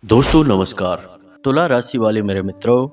दोस्तों नमस्कार। तुला राशि वाले मेरे मित्रों,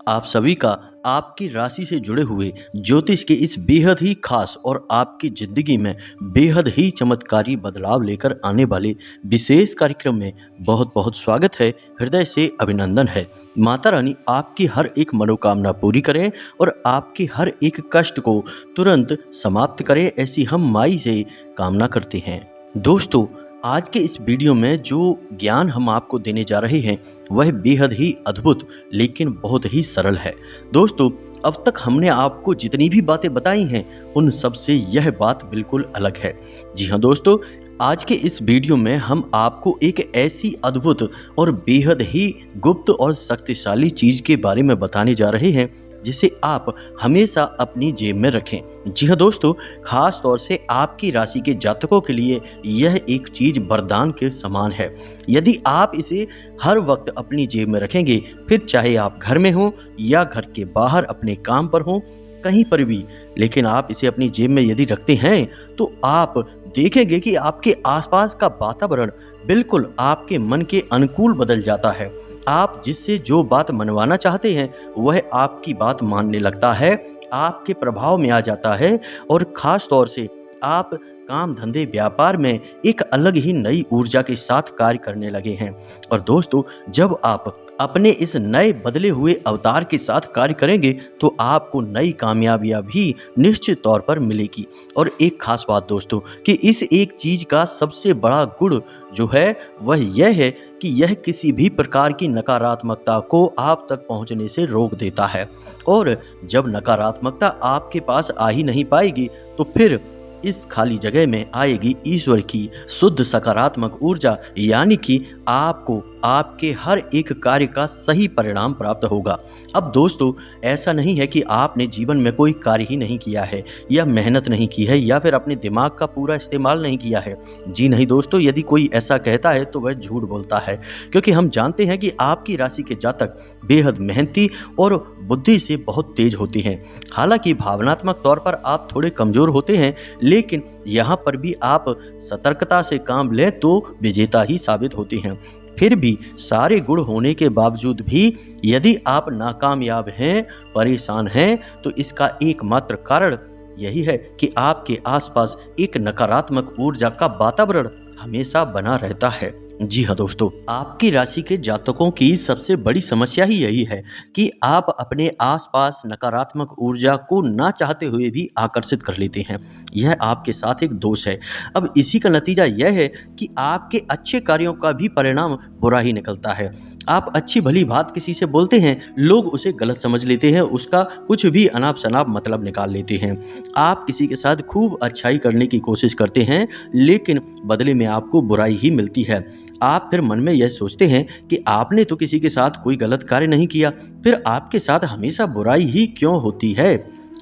आप सभी का आपकी राशि से जुड़े हुए ज्योतिष के इस बेहद ही खास और आपकी ज़िंदगी में बेहद ही चमत्कारी बदलाव लेकर आने वाले विशेष कार्यक्रम में बहुत बहुत स्वागत है। हृदय से अभिनंदन है। माता रानी आपकी हर एक मनोकामना पूरी करें और आपके हर एक कष्ट को तुरंत समाप्त करें, ऐसी हम माई से कामना करते हैं। दोस्तों, आज के इस वीडियो में जो ज्ञान हम आपको देने जा रहे हैं वह बेहद ही अद्भुत लेकिन बहुत ही सरल है। दोस्तों, अब तक हमने आपको जितनी भी बातें बताई हैं उन सब से यह बात बिल्कुल अलग है। जी हाँ दोस्तों, आज के इस वीडियो में हम आपको एक ऐसी अद्भुत और बेहद ही गुप्त और शक्तिशाली चीज के बारे में बताने जा रहे हैं जिसे आप हमेशा अपनी जेब में रखें। जी हाँ दोस्तों, खास तौर से आपकी राशि के जातकों के लिए यह एक चीज वरदान के समान है। यदि आप इसे हर वक्त अपनी जेब में रखेंगे, फिर चाहे आप घर में हो या घर के बाहर अपने काम पर हो, कहीं पर भी, लेकिन आप इसे अपनी जेब में यदि रखते हैं तो आप देखेंगे कि आपके आसपास का वातावरण बिल्कुल आपके मन के अनुकूल बदल जाता है। आप जिससे जो बात मनवाना चाहते हैं वह आपकी बात मानने लगता है, आपके प्रभाव में आ जाता है और ख़ास तौर से आप काम धंधे व्यापार में एक अलग ही नई ऊर्जा के साथ कार्य करने लगे हैं। और दोस्तों, जब आप अपने इस नए बदले हुए अवतार के साथ कार्य करेंगे तो आपको नई कामयाबियां भी निश्चित तौर पर मिलेगी। और एक खास बात दोस्तों, कि इस एक चीज का सबसे बड़ा गुण जो है वह यह है कि यह किसी भी प्रकार की नकारात्मकता को आप तक पहुंचने से रोक देता है। और जब नकारात्मकता आपके पास आ ही नहीं पाएगी तो फिर इस खाली जगह में आएगी ईश्वर की शुद्ध सकारात्मक ऊर्जा, यानी कि आपको आपके हर एक कार्य का सही परिणाम प्राप्त होगा। अब दोस्तों, ऐसा नहीं है कि आपने जीवन में कोई कार्य ही नहीं किया है या मेहनत नहीं की है या फिर अपने दिमाग का पूरा इस्तेमाल नहीं किया है। जी नहीं दोस्तों, यदि कोई ऐसा कहता है तो वह झूठ बोलता है, क्योंकि हम जानते हैं कि आपकी राशि के जातक बेहद मेहनती और बुद्धि से बहुत तेज होते हैं। हालांकि भावनात्मक तौर पर आप थोड़े कमजोर होते हैं, लेकिन यहाँ पर भी आप सतर्कता से काम लें तो विजेता ही साबित होते हैं। फिर भी सारे गुण होने के बावजूद भी यदि आप नाकामयाब हैं, परेशान हैं, तो इसका एकमात्र कारण यही है कि आपके आसपास एक नकारात्मक ऊर्जा का वातावरण हमेशा बना रहता है। जी हाँ दोस्तों, आपकी राशि के जातकों की सबसे बड़ी समस्या ही यही है कि आप अपने आसपास नकारात्मक ऊर्जा को ना चाहते हुए भी आकर्षित कर लेते हैं। यह आपके साथ एक दोष है। अब इसी का नतीजा यह है कि आपके अच्छे कार्यों का भी परिणाम बुरा ही निकलता है। आप अच्छी भली बात किसी से बोलते हैं, लोग उसे गलत समझ लेते हैं, उसका कुछ भी अनाप शनाप मतलब निकाल लेते हैं। आप किसी के साथ खूब अच्छाई करने की कोशिश करते हैं, लेकिन बदले में आपको बुराई ही मिलती है। आप फिर मन में यह सोचते हैं कि आपने तो किसी के साथ कोई गलत कार्य नहीं किया, फिर आपके साथ हमेशा बुराई ही क्यों होती है?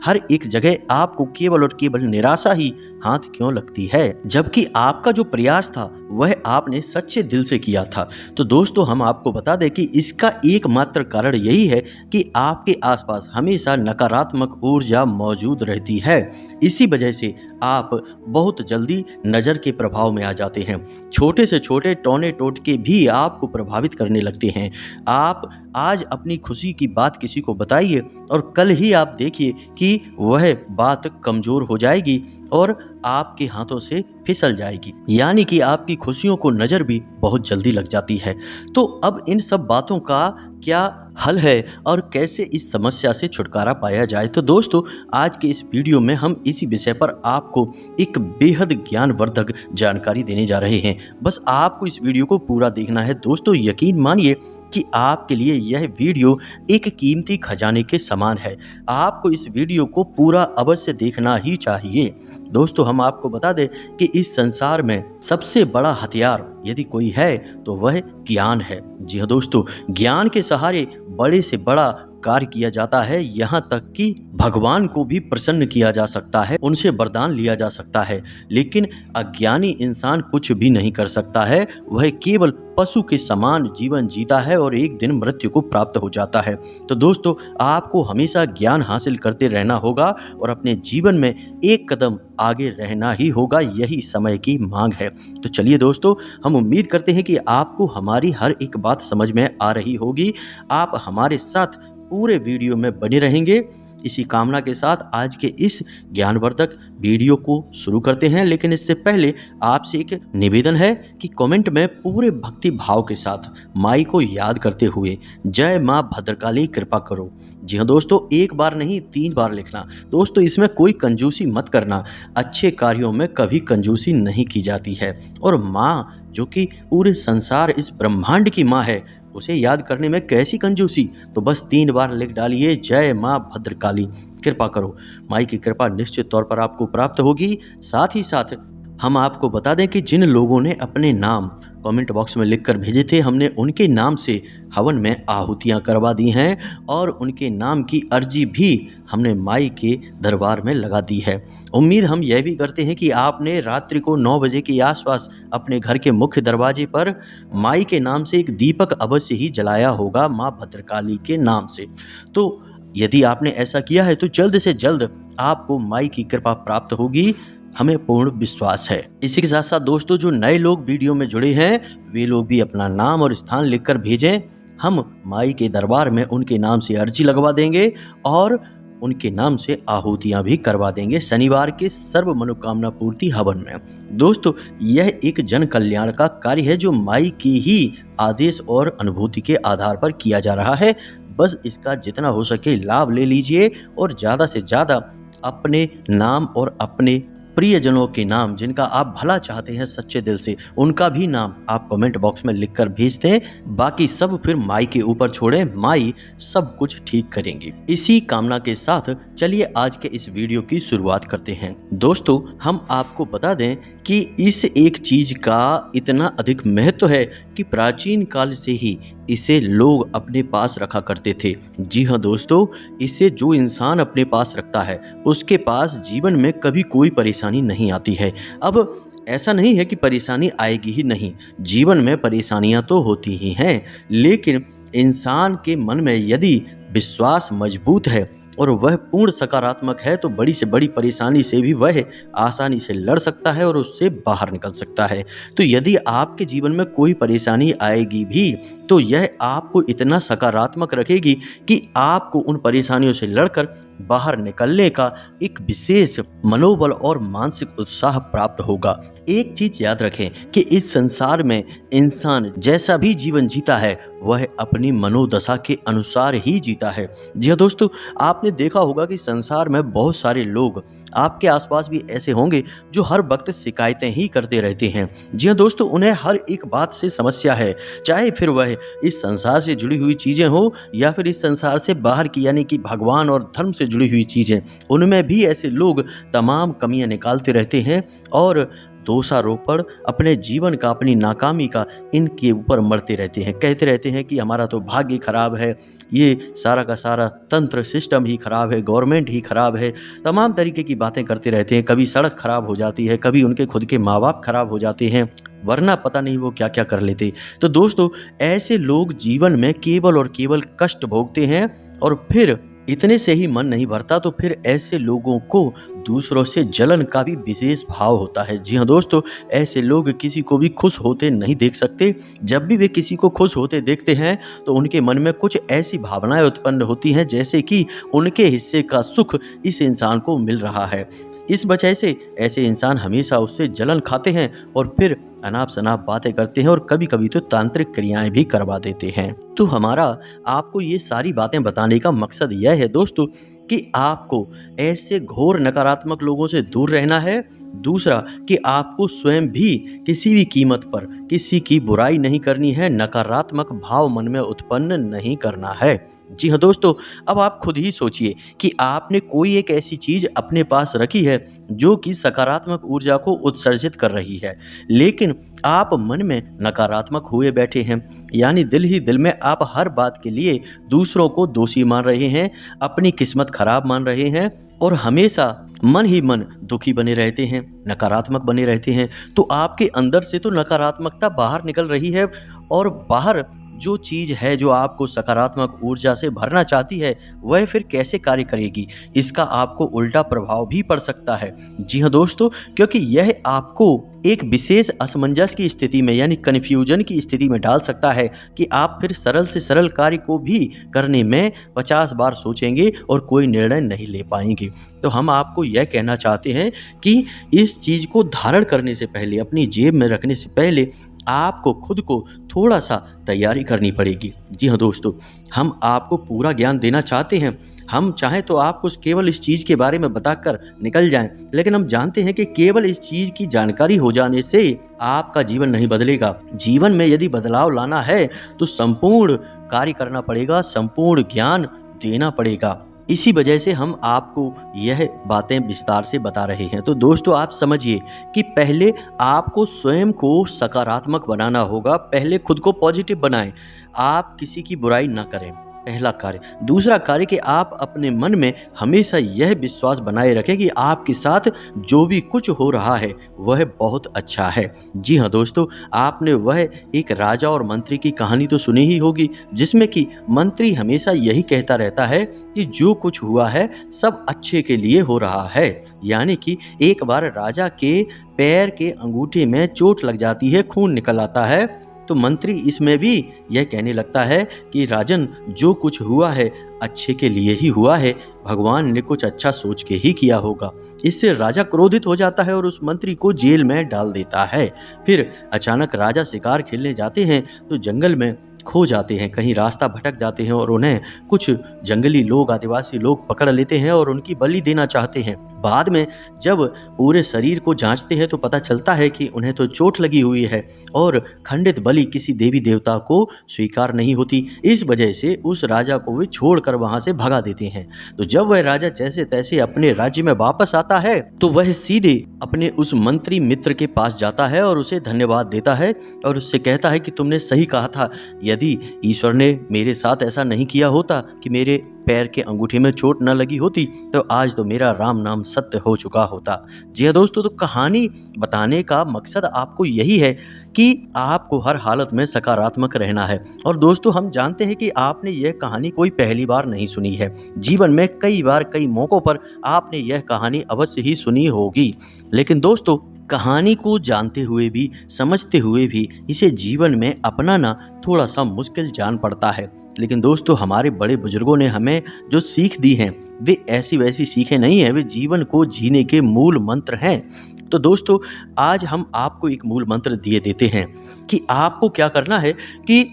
हर एक जगह आपको केवल और केवल निराशा ही हाथ क्यों लगती है, जबकि आपका जो प्रयास था वह आपने सच्चे दिल से किया था। तो दोस्तों, हम आपको बता दें कि इसका एकमात्र कारण यही है कि आपके आसपास हमेशा नकारात्मक ऊर्जा मौजूद रहती है। इसी वजह से आप बहुत जल्दी नज़र के प्रभाव में आ जाते हैं। छोटे से छोटे टोने टोटके भी आपको प्रभावित करने लगते हैं। आप आज अपनी खुशी की बात किसी को बताइए और कल ही आप देखिए कि वह बात कमज़ोर हो जाएगी और आपके हाथों से फिसल जाएगी, यानी कि आपकी खुशियों को नज़र भी बहुत जल्दी लग जाती है। तो अब इन सब बातों का क्या हल है और कैसे इस समस्या से छुटकारा पाया जाए? तो दोस्तों, आज के इस वीडियो में हम इसी विषय पर आपको एक बेहद ज्ञानवर्धक जानकारी देने जा रहे हैं। बस आपको इस वीडियो को पूरा देखना है। दोस्तों, यकीन मानिए कि आपके लिए यह वीडियो एक कीमती खजाने के समान है। आपको इस वीडियो को पूरा अवश्य देखना ही चाहिए। दोस्तों, हम आपको बता दें कि इस संसार में सबसे बड़ा हथियार यदि कोई है तो वह ज्ञान है। जी हाँ दोस्तों, ज्ञान के सहारे बड़े से बड़ा कार्य किया जाता है, यहाँ तक कि भगवान को भी प्रसन्न किया जा सकता है, उनसे वरदान लिया जा सकता है। लेकिन अज्ञानी इंसान कुछ भी नहीं कर सकता है, वह केवल पशु के समान जीवन जीता है और एक दिन मृत्यु को प्राप्त हो जाता है। तो दोस्तों, आपको हमेशा ज्ञान हासिल करते रहना होगा और अपने जीवन में एक कदम आगे रहना ही होगा, यही समय की मांग है। तो चलिए दोस्तों, हम उम्मीद करते हैं कि आपको हमारी हर एक बात समझ में आ रही होगी। आप हमारे साथ पूरे वीडियो में बने रहेंगे। इसी कामना के साथ आज के इस ज्ञानवर्धक वीडियो को शुरू करते हैं। लेकिन इससे पहले आपसे एक निवेदन है कि कमेंट में पूरे भक्ति भाव के साथ माई को याद करते हुए जय माँ भद्रकाली कृपा करो। जी हाँ दोस्तों, एक बार नहीं 3 बार लिखना। दोस्तों, इसमें कोई कंजूसी मत करना, अच्छे कार्यों में कभी कंजूसी नहीं की जाती है। और माँ जो कि पूरे संसार इस ब्रह्मांड की माँ है, उसे याद करने में कैसी कंजूसी। तो बस 3 बार लिख डालिए जय माँ भद्रकाली कृपा करो। माई की कृपा निश्चित तौर पर आपको प्राप्त होगी। साथ ही साथ हम आपको बता दें कि जिन लोगों ने अपने नाम कमेंट बॉक्स में लिखकर भेजे थे, हमने उनके नाम से हवन में आहुतियां करवा दी हैं और उनके नाम की अर्जी भी हमने माई के दरबार में लगा दी है। उम्मीद हम यह भी करते हैं कि आपने रात्रि को 9 बजे के आसपास अपने घर के मुख्य दरवाजे पर माई के नाम से एक दीपक अवश्य ही जलाया होगा, माँ भद्रकाली के नाम से। तो यदि आपने ऐसा किया है तो जल्द से जल्द आपको माई की कृपा प्राप्त होगी, हमें पूर्ण विश्वास है। इसी के साथ साथ दोस्तों, जो नए लोग वीडियो में जुड़े हैं वे लोग भी अपना नाम और स्थान लिखकर भेजें। हम माई के दरबार में उनके नाम से अर्जी लगवा देंगे और उनके नाम से आहुतियां भी करवा देंगे शनिवार के सर्व मनोकामना पूर्ति हवन में। दोस्तों, यह एक जन कल्याण का कार्य है जो माई की ही आदेश और अनुभूति के आधार पर किया जा रहा है। बस इसका जितना हो सके लाभ ले लीजिए और ज़्यादा से ज़्यादा अपने नाम और अपने प्रियजनों के नाम, जिनका आप भला चाहते हैं सच्चे दिल से, उनका भी नाम आप कमेंट बॉक्स में लिखकर भेज दें। बाकी सब फिर माई के ऊपर छोड़ें, माई सब कुछ ठीक करेंगी। इसी कामना के साथ चलिए आज के इस वीडियो की शुरुआत करते हैं। दोस्तों, हम आपको बता दें कि इस एक चीज का इतना अधिक महत्व है कि प्राचीन काल से ही इसे लोग अपने पास रखा करते थे। जी हाँ दोस्तों, इसे जो इंसान अपने पास रखता है उसके पास जीवन में कभी कोई परेशानी नहीं आती है। अब ऐसा नहीं है कि परेशानी आएगी ही नहीं, जीवन में परेशानियां तो होती ही हैं, लेकिन इंसान के मन में यदि विश्वास मजबूत है और वह पूर्ण सकारात्मक है तो बड़ी से बड़ी परेशानी से भी वह आसानी से लड़ सकता है और उससे बाहर निकल सकता है। तो यदि आपके जीवन में कोई परेशानी आएगी भी तो यह आपको इतना सकारात्मक रखेगी कि आपको उन परेशानियों से लड़कर बाहर निकलने का एक विशेष मनोबल और मानसिक उत्साह प्राप्त होगा। एक चीज याद रखें कि इस संसार में इंसान जैसा भी जीवन जीता है वह अपनी मनोदशा के अनुसार ही जीता है। जी हाँ दोस्तों, आपने देखा होगा कि संसार में बहुत सारे लोग, आपके आसपास भी ऐसे होंगे जो हर वक्त शिकायतें ही करते रहते हैं। जी हाँ दोस्तों, उन्हें हर एक बात से समस्या है, चाहे फिर वह इस संसार से जुड़ी हुई चीज़ें हो या फिर इस संसार से बाहर की यानी कि भगवान और धर्म से जुड़ी हुई चीज़ें, उनमें भी ऐसे लोग तमाम कमियां निकालते रहते हैं और दोषारोपण अपने जीवन का, अपनी नाकामी का इनके ऊपर मरते रहते हैं। कहते रहते हैं कि हमारा तो भाग्य खराब है, ये सारा का सारा तंत्र सिस्टम ही खराब है, गवर्नमेंट ही खराब है, तमाम तरीके की बातें करते रहते हैं। कभी सड़क खराब हो जाती है, कभी उनके खुद के माँ बाप खराब हो जाते हैं, वरना पता नहीं वो क्या क्या कर लेते। तो दोस्तों, ऐसे लोग जीवन में केवल और केवल कष्ट भोगते हैं और फिर इतने से ही मन नहीं भरता तो फिर ऐसे लोगों को दूसरों से जलन का भी विशेष भाव होता है। जी हाँ दोस्तों, ऐसे लोग किसी को भी खुश होते नहीं देख सकते। जब भी वे किसी को खुश होते देखते हैं तो उनके मन में कुछ ऐसी भावनाएं उत्पन्न होती हैं जैसे कि उनके हिस्से का सुख इस इंसान को मिल रहा है। इस वजह से ऐसे इंसान हमेशा उससे जलन खाते हैं और फिर अनाप शनाप बातें करते हैं और कभी कभी तो तांत्रिक क्रियाएं भी करवा देते हैं। तो हमारा आपको ये सारी बातें बताने का मकसद यह है दोस्तों कि आपको ऐसे घोर नकारात्मक लोगों से दूर रहना है दूसरा कि आपको स्वयं भी किसी भी कीमत पर किसी की बुराई नहीं करनी है, नकारात्मक भाव मन में उत्पन्न नहीं करना है। जी हाँ दोस्तों, अब आप खुद ही सोचिए कि आपने कोई एक ऐसी चीज़ अपने पास रखी है जो कि सकारात्मक ऊर्जा को उत्सर्जित कर रही है, लेकिन आप मन में नकारात्मक हुए बैठे हैं। यानी दिल ही दिल में आप हर बात के लिए दूसरों को दोषी मान रहे हैं, अपनी किस्मत खराब मान रहे हैं और हमेशा मन ही मन दुखी बने रहते हैं, नकारात्मक बने रहते हैं। तो आपके अंदर से तो नकारात्मकता बाहर निकल रही है और बाहर जो चीज़ है जो आपको सकारात्मक ऊर्जा से भरना चाहती है वह फिर कैसे कार्य करेगी, इसका आपको उल्टा प्रभाव भी पड़ सकता है। जी हाँ दोस्तों, क्योंकि यह आपको एक विशेष असमंजस की स्थिति में यानी कन्फ्यूजन की स्थिति में डाल सकता है कि आप फिर सरल से सरल कार्य को भी करने में 50 बार सोचेंगे और कोई निर्णय नहीं ले पाएंगे। तो हम आपको यह कहना चाहते हैं कि इस चीज़ को धारण करने से पहले, अपनी जेब में रखने से पहले आपको खुद को थोड़ा सा तैयारी करनी पड़ेगी। जी हाँ दोस्तों, हम आपको पूरा ज्ञान देना चाहते हैं। हम चाहें तो आपको केवल इस चीज़ के बारे में बताकर निकल जाएं, लेकिन हम जानते हैं कि केवल इस चीज़ की जानकारी हो जाने से आपका जीवन नहीं बदलेगा। जीवन में यदि बदलाव लाना है तो संपूर्ण कार्य करना पड़ेगा, संपूर्ण ज्ञान देना पड़ेगा। इसी वजह से हम आपको यह बातें विस्तार से बता रहे हैं। तो दोस्तों, आप समझिए कि पहले आपको स्वयं को सकारात्मक बनाना होगा, पहले खुद को पॉजिटिव बनाएं। आप किसी की बुराई ना करें, पहला कार्य। दूसरा कार्य कि आप अपने मन में हमेशा यह विश्वास बनाए रखें कि आपके साथ जो भी कुछ हो रहा है वह बहुत अच्छा है। जी हाँ दोस्तों, आपने वह एक राजा और मंत्री की कहानी तो सुनी ही होगी, जिसमें कि मंत्री हमेशा यही कहता रहता है कि जो कुछ हुआ है सब अच्छे के लिए हो रहा है। यानी कि एक बार राजा के पैर के अंगूठे में चोट लग जाती है, खून निकल आता है, तो मंत्री इसमें भी यह कहने लगता है कि राजन, जो कुछ हुआ है अच्छे के लिए ही हुआ है, भगवान ने कुछ अच्छा सोच के ही किया होगा। इससे राजा क्रोधित हो जाता है और उस मंत्री को जेल में डाल देता है। फिर अचानक राजा शिकार खेलने जाते हैं तो जंगल में खो जाते हैं, कहीं रास्ता भटक जाते हैं और उन्हें कुछ जंगली लोग, आदिवासी लोग पकड़ लेते हैं और उनकी बलि देना चाहते हैं। बाद में जब पूरे शरीर को जांचते हैं तो पता चलता है कि उन्हें तो चोट लगी हुई है और खंडित बलि किसी देवी देवता को स्वीकार नहीं होती। इस वजह से उस राजा को वे छोड़कर वहां से भगा देते हैं। तो जब वह राजा जैसे तैसे अपने राज्य में वापस आता है तो वह सीधे अपने उस मंत्री मित्र के पास जाता है और उसे धन्यवाद देता है और उससे कहता है कि तुमने सही कहा था, यदि ईश्वर ने मेरे साथ ऐसा नहीं किया होता कि मेरे पैर के अंगूठे में चोट न लगी होती तो आज तो मेरा राम नाम सत्य हो चुका होता। जी हाँ दोस्तों, तो कहानी बताने का मकसद आपको यही है कि आपको हर हालत में सकारात्मक रहना है। और दोस्तों, हम जानते हैं कि आपने यह कहानी कोई पहली बार नहीं सुनी है, जीवन में कई बार कई मौकों पर आपने यह कहानी अवश्य ही सुनी होगी। लेकिन दोस्तों, कहानी को जानते हुए भी, समझते हुए भी इसे जीवन में अपनाना थोड़ा सा मुश्किल जान पड़ता है। लेकिन दोस्तों, हमारे बड़े बुजुर्गों ने हमें जो सीख दी हैं वे ऐसी वैसी सीखें नहीं हैं, वे जीवन को जीने के मूल मंत्र हैं। तो दोस्तों, आज हम आपको एक मूल मंत्र दिए देते हैं कि आपको क्या करना है कि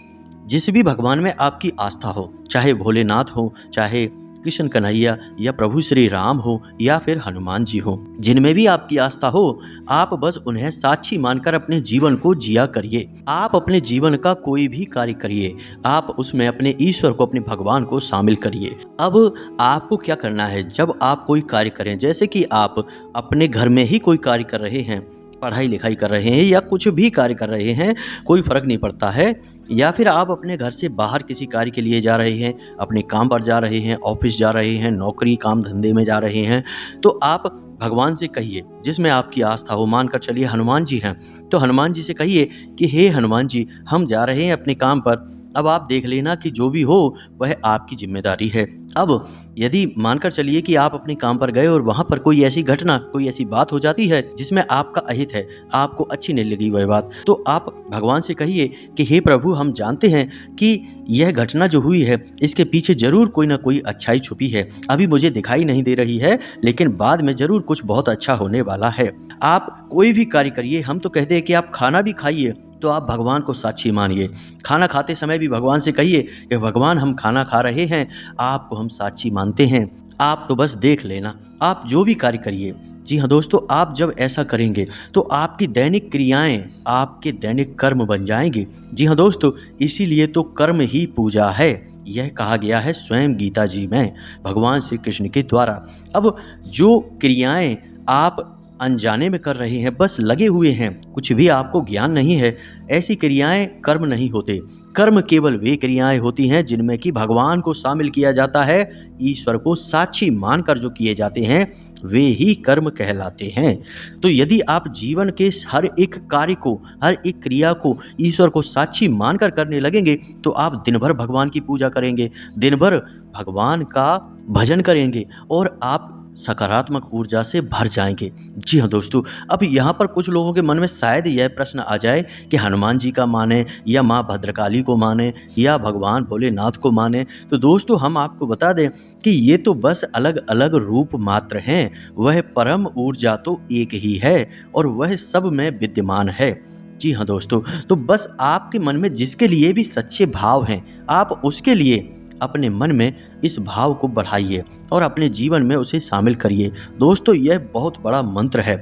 जिस भी भगवान में आपकी आस्था हो, चाहे भोलेनाथ हो, चाहे कृष्ण कन्हैया या प्रभु श्री राम हो या फिर हनुमान जी हो, जिनमें भी आपकी आस्था हो, आप बस उन्हें साक्षी मानकर अपने जीवन को जिया करिए। आप अपने जीवन का कोई भी कार्य करिए, आप उसमें अपने ईश्वर को, अपने भगवान को शामिल करिए। अब आपको क्या करना है, जब आप कोई कार्य करें, जैसे कि आप अपने घर में ही कोई कार्य कर रहे हैं, पढ़ाई लिखाई कर रहे हैं या कुछ भी कार्य कर रहे हैं, कोई फर्क नहीं पड़ता है, या फिर आप अपने घर से बाहर किसी कार्य के लिए जा रहे हैं, अपने काम पर जा रहे हैं, ऑफिस जा रहे हैं, नौकरी काम धंधे में जा रहे हैं, तो आप भगवान से कहिए, जिसमें आपकी आस्था हो। मानकर चलिए हनुमान जी हैं तो हनुमान जी से कहिए कि हे हनुमान जी, हम जा रहे हैं अपने काम पर, अब आप देख लेना कि जो भी हो वह आपकी जिम्मेदारी है। अब यदि मानकर चलिए कि आप अपने काम पर गए और वहाँ पर कोई ऐसी घटना, कोई ऐसी बात हो जाती है जिसमें आपका अहित है, आपको अच्छी नहीं लगी वह बात, तो आप भगवान से कहिए कि हे प्रभु, हम जानते हैं कि यह घटना जो हुई है इसके पीछे जरूर कोई ना कोई अच्छाई छुपी है, अभी मुझे दिखाई नहीं दे रही है, लेकिन बाद में जरूर कुछ बहुत अच्छा होने वाला है। आप कोई भी कार्य करिए, हम तो कहते हैं कि आप खाना भी खाइए तो आप भगवान को साक्षी मानिए। खाना खाते समय भी भगवान से कहिए कि भगवान, हम खाना खा रहे हैं, आपको हम साक्षी मानते हैं, आप तो बस देख लेना। आप जो भी कार्य करिए, जी हाँ दोस्तों, आप जब ऐसा करेंगे तो आपकी दैनिक क्रियाएं आपके दैनिक कर्म बन जाएंगे। जी हाँ दोस्तों, इसीलिए तो कर्म ही पूजा है, यह कहा गया है स्वयं गीता जी में भगवान श्री कृष्ण के द्वारा। अब जो क्रियाएं आप अनजाने में कर रहे हैं, बस लगे हुए हैं, कुछ भी आपको ज्ञान नहीं है, ऐसी क्रियाएं कर्म नहीं होते। कर्म केवल वे क्रियाएं होती हैं जिनमें कि भगवान को शामिल किया जाता है, ईश्वर को साक्षी मानकर जो किए जाते हैं वे ही कर्म कहलाते हैं। तो यदि आप जीवन के हर एक कार्य को, हर एक क्रिया को ईश्वर को साक्षी मानकर करने लगेंगे तो आप दिन भर भगवान की पूजा करेंगे, दिन भर भगवान का भजन करेंगे और आप सकारात्मक ऊर्जा से भर जाएंगे। जी हाँ दोस्तों, अब यहाँ पर कुछ लोगों के मन में शायद यह प्रश्न आ जाए कि हनुमान जी का माने या माँ भद्रकाली को माने या भगवान भोलेनाथ को माने। तो दोस्तों हम आपको बता दें कि ये तो बस अलग अलग रूप मात्र हैं, वह परम ऊर्जा तो एक ही है और वह सब में विद्यमान है। जी हाँ दोस्तों, तो बस आपके मन में जिसके लिए भी सच्चे भाव हैं, आप उसके लिए अपने मन में इस भाव को बढ़ाइए और अपने जीवन में उसे शामिल करिए। दोस्तों यह बहुत बड़ा मंत्र है।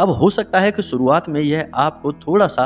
अब हो सकता है कि शुरुआत में यह आपको थोड़ा सा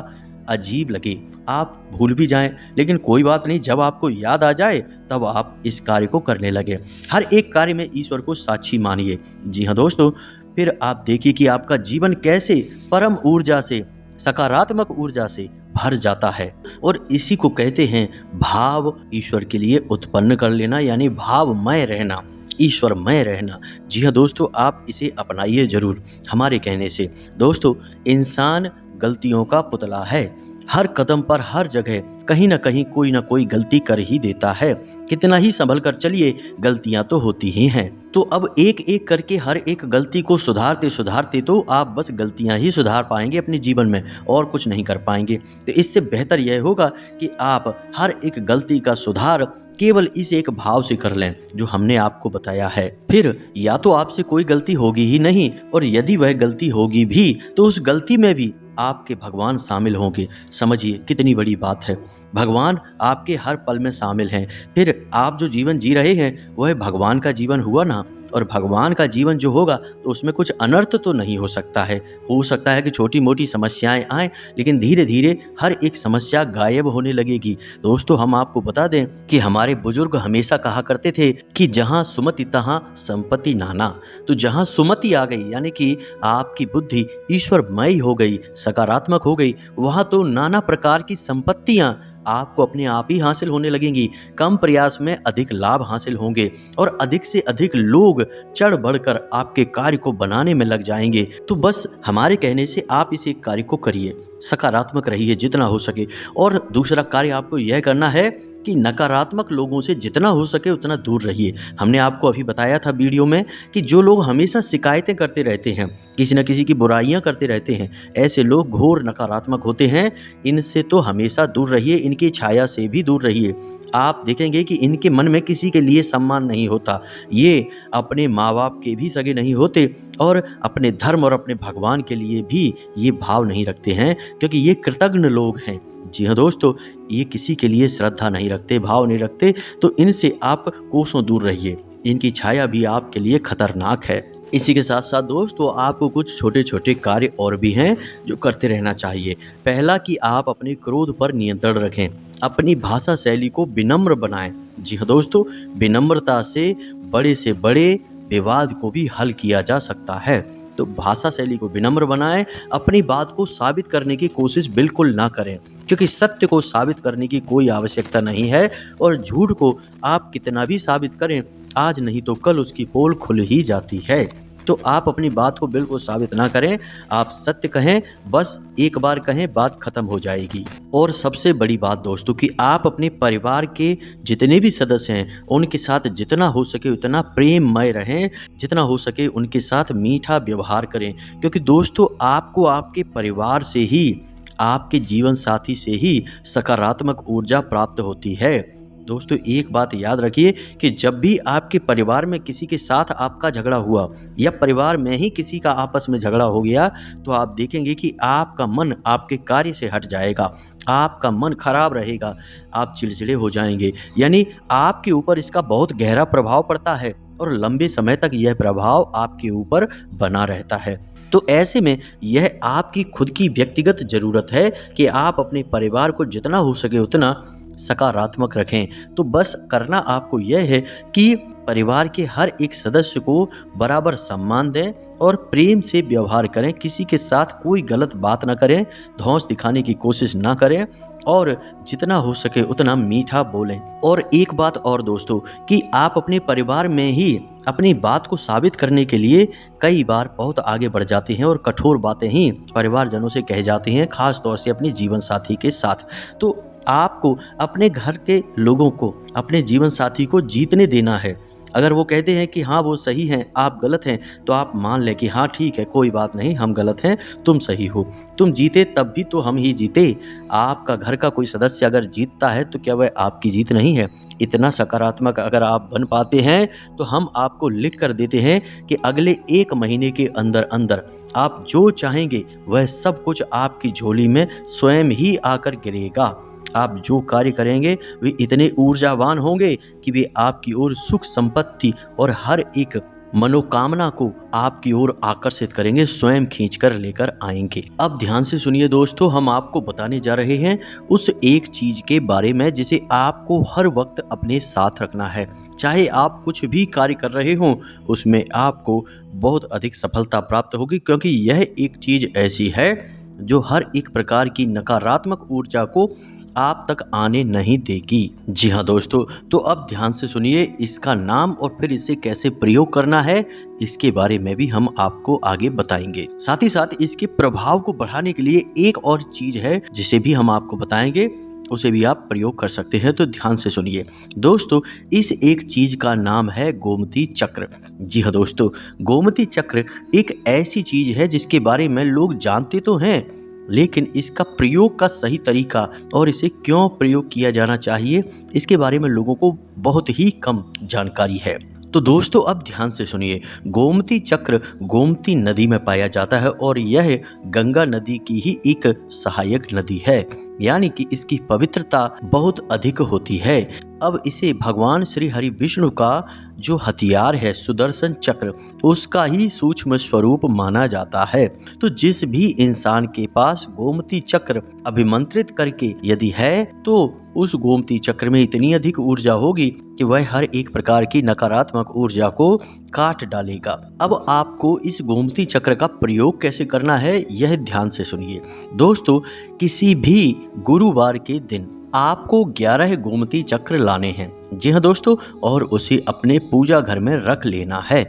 अजीब लगे, आप भूल भी जाएं, लेकिन कोई बात नहीं, जब आपको याद आ जाए तब आप इस कार्य को करने लगे। हर एक कार्य में ईश्वर को साक्षी मानिए। जी हाँ दोस्तों, फिर आप देखिए कि आपका जीवन कैसे परम ऊर्जा से, सकारात्मक ऊर्जा से भर जाता है। और इसी को कहते हैं भाव ईश्वर के लिए उत्पन्न कर लेना, यानी भावमय रहना, ईश्वरमय रहना। जी हाँ दोस्तों, आप इसे अपनाइए जरूर हमारे कहने से। दोस्तों इंसान गलतियों का पुतला है, हर कदम पर, हर जगह कहीं ना कोई गलती कर ही देता है। कितना ही संभल कर चलिए, गलतियां तो होती ही हैं। तो अब एक एक करके हर एक गलती को सुधारते सुधारते तो आप बस गलतियां ही सुधार पाएंगे अपने जीवन में, और कुछ नहीं कर पाएंगे। तो इससे बेहतर यह होगा कि आप हर एक गलती का सुधार केवल इस एक भाव से कर लें जो हमने आपको बताया है। फिर या तो आपसे कोई गलती होगी ही नहीं, और यदि वह गलती होगी भी तो उस गलती में भी आपके भगवान शामिल होंगे। समझिए कितनी बड़ी बात है, भगवान आपके हर पल में शामिल हैं। फिर आप जो जीवन जी रहे हैं वह भगवान का जीवन हुआ ना, और भगवान का जीवन जो होगा तो उसमें कुछ अनर्थ तो नहीं हो सकता है। हो सकता है कि छोटी मोटी समस्याएं आएं, लेकिन धीरे धीरे हर एक समस्या गायब होने लगेगी। दोस्तों हम आपको बता दें कि हमारे बुजुर्ग हमेशा कहा करते थे कि जहां सुमति तहां संपत्ति नाना। तो जहां सुमति आ गई, यानी कि आपकी बुद्धि ईश्वरमय हो गई, सकारात्मक हो गई, वहां तो नाना प्रकार की संपत्तियां आपको अपने आप ही हासिल होने लगेंगी। कम प्रयास में अधिक लाभ हासिल होंगे और अधिक से अधिक लोग चढ़ बढ़कर आपके कार्य को बनाने में लग जाएंगे। तो बस हमारे कहने से आप इस एक कार्य को करिए, सकारात्मक रहिए जितना हो सके। और दूसरा कार्य आपको यह करना है कि नकारात्मक लोगों से जितना हो सके उतना दूर रहिए। हमने आपको अभी बताया था वीडियो में कि जो लोग हमेशा शिकायतें करते रहते हैं, किसी न किसी की बुराइयां करते रहते हैं, ऐसे लोग घोर नकारात्मक होते हैं। इनसे तो हमेशा दूर रहिए, इनकी छाया से भी दूर रहिए। आप देखेंगे कि इनके मन में किसी के लिए सम्मान नहीं होता, ये अपने माँ बाप के भी सगे नहीं होते और अपने धर्म और अपने भगवान के लिए भी ये भाव नहीं रखते हैं, क्योंकि ये कृतज्ञ लोग हैं। जी हाँ दोस्तों, ये किसी के लिए श्रद्धा नहीं रखते, भाव नहीं रखते, तो इनसे आप कोसों दूर रहिए, इनकी छाया भी आपके लिए खतरनाक है। इसी के साथ साथ दोस्तों आपको कुछ छोटे छोटे कार्य और भी हैं जो करते रहना चाहिए। पहला कि आप अपने क्रोध पर नियंत्रण रखें, अपनी भाषा शैली को विनम्र बनाएं। जी हाँ दोस्तों, विनम्रता से बड़े विवाद को भी हल किया जा सकता है। तो भाषा शैली को विनम्र बनाएं, अपनी बात को साबित करने की कोशिश बिल्कुल ना करें, क्योंकि सत्य को साबित करने की कोई आवश्यकता नहीं है, और झूठ को आप कितना भी साबित करें, आज नहीं तो कल उसकी पोल खुल ही जाती है। तो आप अपनी बात को बिल्कुल साबित ना करें, आप सत्य कहें, बस एक बार कहें, बात खत्म हो जाएगी। और सबसे बड़ी बात दोस्तों कि आप अपने परिवार के जितने भी सदस्य हैं उनके साथ जितना हो सके उतना प्रेममय रहें, जितना हो सके उनके साथ मीठा व्यवहार करें, क्योंकि दोस्तों आपको आपके परिवार से ही, आपके जीवन साथी से ही सकारात्मक ऊर्जा प्राप्त होती है। दोस्तों एक बात याद रखिए कि जब भी आपके परिवार में किसी के साथ आपका झगड़ा हुआ या परिवार में ही किसी का आपस में झगड़ा हो गया, तो आप देखेंगे कि आपका मन आपके कार्य से हट जाएगा, आपका मन खराब रहेगा, आप चिड़चिड़े हो जाएंगे, यानी आपके ऊपर इसका बहुत गहरा प्रभाव पड़ता है। और लंबे समय तक यह प्रभाव आपके ऊपर बना रहता है। तो ऐसे में यह आपकी खुद की व्यक्तिगत ज़रूरत है कि आप अपने परिवार को जितना हो सके उतना सकारात्मक रखें। तो बस करना आपको यह है कि परिवार के हर एक सदस्य को बराबर सम्मान दें और प्रेम से व्यवहार करें, किसी के साथ कोई गलत बात ना करें, धौंस दिखाने की कोशिश ना करें और जितना हो सके उतना मीठा बोलें। और एक बात और दोस्तों, कि आप अपने परिवार में ही अपनी बात को साबित करने के लिए कई बार बहुत आगे बढ़ जाते हैं और कठोर बातें ही परिवारजनों से कह जाते हैं, खास तौर से अपने जीवन साथी के साथ। तो आपको अपने घर के लोगों को, अपने जीवन साथी को जीतने देना है। अगर वो कहते हैं कि हाँ वो सही हैं, आप गलत हैं, तो आप मान लें कि हाँ ठीक है, कोई बात नहीं, हम गलत हैं, तुम सही हो। तुम जीते तब भी तो हम ही जीते। आपका घर का कोई सदस्य अगर जीतता है तो क्या वह आपकी जीत नहीं है? इतना सकारात्मक अगर आप बन पाते हैं तो हम आपको लिख कर देते हैं कि अगले 1 महीने के अंदर अंदर आप जो चाहेंगे वह सब कुछ आपकी झोली में स्वयं ही आकर गिरेगा। आप जो कार्य करेंगे वे इतने ऊर्जावान होंगे कि वे आपकी ओर सुख संपत्ति और हर एक मनोकामना को आपकी ओर आकर्षित करेंगे, स्वयं खींचकर लेकर आएंगे। अब ध्यान से सुनिए दोस्तों, हम आपको बताने जा रहे हैं उस एक चीज के बारे में जिसे आपको हर वक्त अपने साथ रखना है। चाहे आप कुछ भी कार्य कर रहे हों, उसमें आपको बहुत अधिक सफलता प्राप्त होगी, क्योंकि यह एक चीज ऐसी है जो हर एक प्रकार की नकारात्मक ऊर्जा को आप तक आने नहीं देगी। जी हाँ दोस्तों, तो अब ध्यान से सुनिए, इसका नाम और फिर इसे कैसे प्रयोग करना है इसके बारे में भी हम आपको आगे बताएंगे। साथ ही साथ इसके प्रभाव को बढ़ाने के लिए एक और चीज है जिसे भी हम आपको बताएंगे, उसे भी आप प्रयोग कर सकते हैं। तो ध्यान से सुनिए दोस्तों, इस एक चीज का नाम है गोमती चक्र। जी हाँ दोस्तों, गोमती चक्र एक ऐसी चीज है जिसके बारे में लोग जानते तो हैं, लेकिन इसका प्रयोग का सही तरीका और इसे क्यों प्रयोग किया जाना चाहिए इसके बारे में लोगों को बहुत ही कम जानकारी है। तो दोस्तों अब ध्यान से सुनिए, गोमती चक्र गोमती नदी में पाया जाता है और यह गंगा नदी की ही एक सहायक नदी है, यानी कि इसकी पवित्रता बहुत अधिक होती है। अब इसे भगवान श्री हरि विष्णु का जो हथियार है सुदर्शन चक्र, उसका ही सूक्ष्म स्वरूप माना जाता है। तो जिस भी इंसान के पास गोमती चक्र अभिमंत्रित करके यदि है, तो उस गोमती चक्र में इतनी अधिक ऊर्जा होगी कि वह हर एक प्रकार की नकारात्मक ऊर्जा को काट डालेगा। अब आपको इस गोमती चक्र का प्रयोग कैसे करना है यह ध्यान से सुनिए दोस्तों। किसी भी गुरुवार के दिन आपको 11 गोमती चक्र लाने हैं। जी हाँ दोस्तों, और उसे अपने पूजा घर में रख लेना है।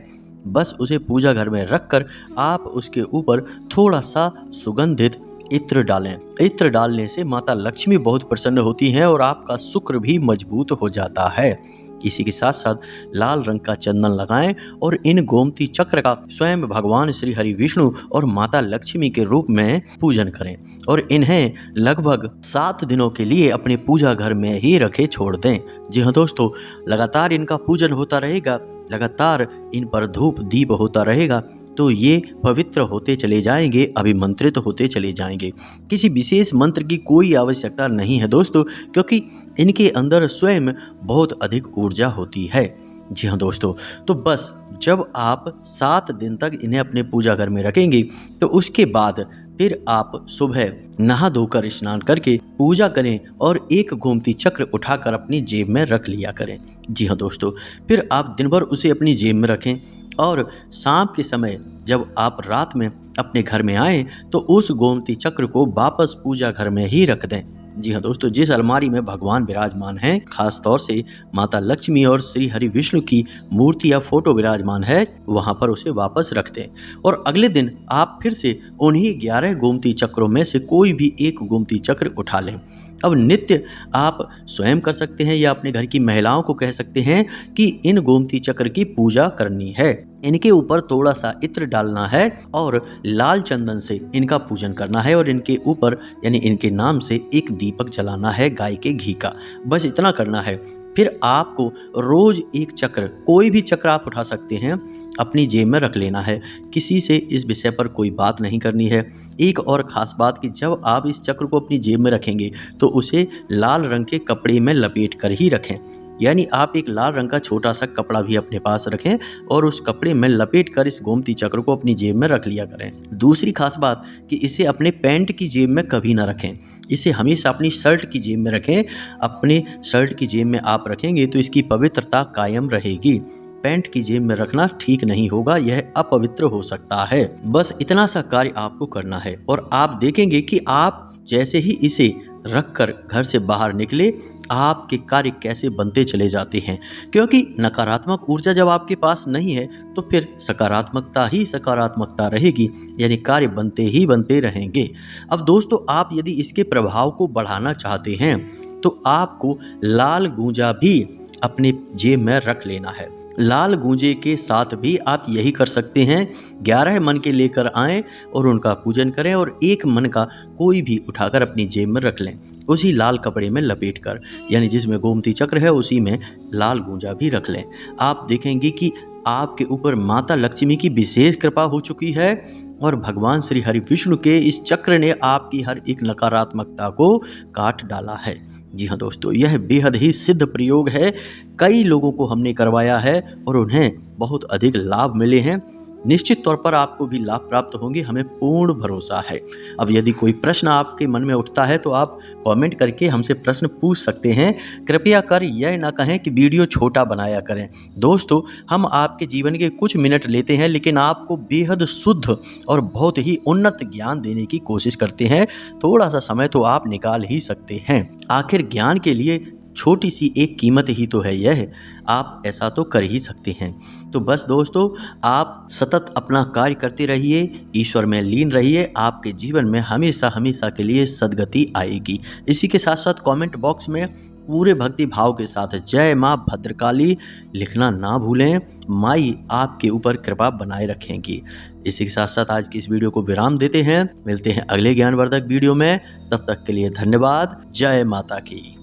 बस उसे पूजा घर में रखकर आप उसके ऊपर थोड़ा सा सुगंधित इत्र डालें। इत्र डालने से माता लक्ष्मी बहुत प्रसन्न होती हैं और आपका शुक्र भी मजबूत हो जाता है। इसी के साथ साथ लाल रंग का चंदन लगाएं और इन गोमती चक्र का स्वयं भगवान श्री हरि विष्णु और माता लक्ष्मी के रूप में पूजन करें और इन्हें लगभग 7 दिनों के लिए अपने पूजा घर में ही रखे छोड़ दें। जी हाँ दोस्तों, लगातार इनका पूजन होता रहेगा, लगातार इन पर धूप दीप होता रहेगा, तो ये पवित्र होते चले जाएंगे, अभिमंत्रित होते चले जाएंगे। किसी विशेष मंत्र की कोई आवश्यकता नहीं है दोस्तों, क्योंकि इनके अंदर स्वयं बहुत अधिक ऊर्जा होती है। जी हाँ दोस्तों, तो बस जब आप 7 दिन तक इन्हें अपने पूजा घर में रखेंगे, तो उसके बाद फिर आप सुबह नहा धोकर स्नान करके पूजा करें और एक गोमती चक्र उठाकर अपनी जेब में रख लिया करें। जी हाँ दोस्तों, फिर आप दिन भर उसे अपनी जेब में रखें और शाम के समय जब आप रात में अपने घर में आएं, तो उस गोमती चक्र को वापस पूजा घर में ही रख दें। जी हाँ दोस्तों, जिस अलमारी में भगवान विराजमान हैं, खास तौर से माता लक्ष्मी और श्री हरि विष्णु की मूर्ति या फोटो विराजमान है, वहां पर उसे वापस रख दें और अगले दिन आप फिर से उन्हीं 11 गोमती चक्रों में से कोई भी एक गोमती चक्र उठा लें। अब नित्य आप स्वयं कर सकते हैं या अपने घर की महिलाओं को कह सकते हैं कि इन गोमती चक्र की पूजा करनी है। इनके ऊपर थोड़ा सा इत्र डालना है और लाल चंदन से इनका पूजन करना है और इनके ऊपर यानी इनके नाम से एक दीपक जलाना है गाय के घी का। बस इतना करना है। फिर आपको रोज एक चक्र, कोई भी चक्र आप उठा सकते हैं, अपनी जेब में रख लेना है। किसी से इस विषय पर कोई बात नहीं करनी है। एक और ख़ास बात कि जब आप इस चक्र को अपनी जेब में रखेंगे तो उसे लाल रंग के कपड़े में लपेट कर ही रखें। यानी आप एक लाल रंग का छोटा सा कपड़ा भी अपने पास रखें और उस कपड़े में लपेट कर इस गोमती चक्र को अपनी जेब में रख लिया करें। दूसरी खास बात कि इसे अपने पैंट की जेब में कभी ना रखें, इसे हमेशा अपनी शर्ट की जेब में रखें। अपने शर्ट की जेब में आप रखेंगे तो इसकी पवित्रता कायम रहेगी। पैंट की जेब में रखना ठीक नहीं होगा, यह अपवित्र हो सकता है। बस इतना सा कार्य आपको करना है और आप देखेंगे कि आप जैसे ही इसे रखकर घर से बाहर निकले, आपके कार्य कैसे बनते चले जाते हैं। क्योंकि नकारात्मक ऊर्जा जब आपके पास नहीं है तो फिर सकारात्मकता ही सकारात्मकता रहेगी, यानी कार्य बनते ही बनते रहेंगे। अब दोस्तों, आप यदि इसके प्रभाव को बढ़ाना चाहते हैं तो आपको लाल गूंजा भी अपने जेब में रख लेना है। लाल गूंजे के साथ भी आप यही कर सकते हैं। 11 मन के लेकर आएं और उनका पूजन करें और एक मन का कोई भी उठाकर अपनी जेब में रख लें, उसी लाल कपड़े में लपेट कर, यानी जिसमें गोमती चक्र है उसी में लाल गूंजा भी रख लें। आप देखेंगे कि आपके ऊपर माता लक्ष्मी की विशेष कृपा हो चुकी है और भगवान श्री हरि विष्णु के इस चक्र ने आपकी हर एक नकारात्मकता को काट डाला है। जी हाँ दोस्तों, यह बेहद ही सिद्ध प्रयोग है। कई लोगों को हमने करवाया है और उन्हें बहुत अधिक लाभ मिले हैं। निश्चित तौर पर आपको भी लाभ प्राप्त होंगे, हमें पूर्ण भरोसा है। अब यदि कोई प्रश्न आपके मन में उठता है तो आप कमेंट करके हमसे प्रश्न पूछ सकते हैं। कृपया कर यह ना कहें कि वीडियो छोटा बनाया करें। दोस्तों, हम आपके जीवन के कुछ मिनट लेते हैं लेकिन आपको बेहद शुद्ध और बहुत ही उन्नत ज्ञान देने की कोशिश करते हैं। थोड़ा सा समय तो आप निकाल ही सकते हैं। आखिर ज्ञान के लिए छोटी सी एक कीमत ही तो है यह, आप ऐसा तो कर ही सकते हैं। तो बस दोस्तों, आप सतत अपना कार्य करते रहिए, ईश्वर में लीन रहिए, आपके जीवन में हमेशा हमेशा के लिए सद्गति आएगी। इसी के साथ साथ कमेंट बॉक्स में पूरे भक्ति भाव के साथ जय माँ भद्रकाली लिखना ना भूलें। माई आपके ऊपर कृपा बनाए रखेंगी। इसी के साथ साथ आज की इस वीडियो को विराम देते हैं। मिलते हैं अगले ज्ञानवर्धक वीडियो में, तब तक के लिए धन्यवाद। जय माता की।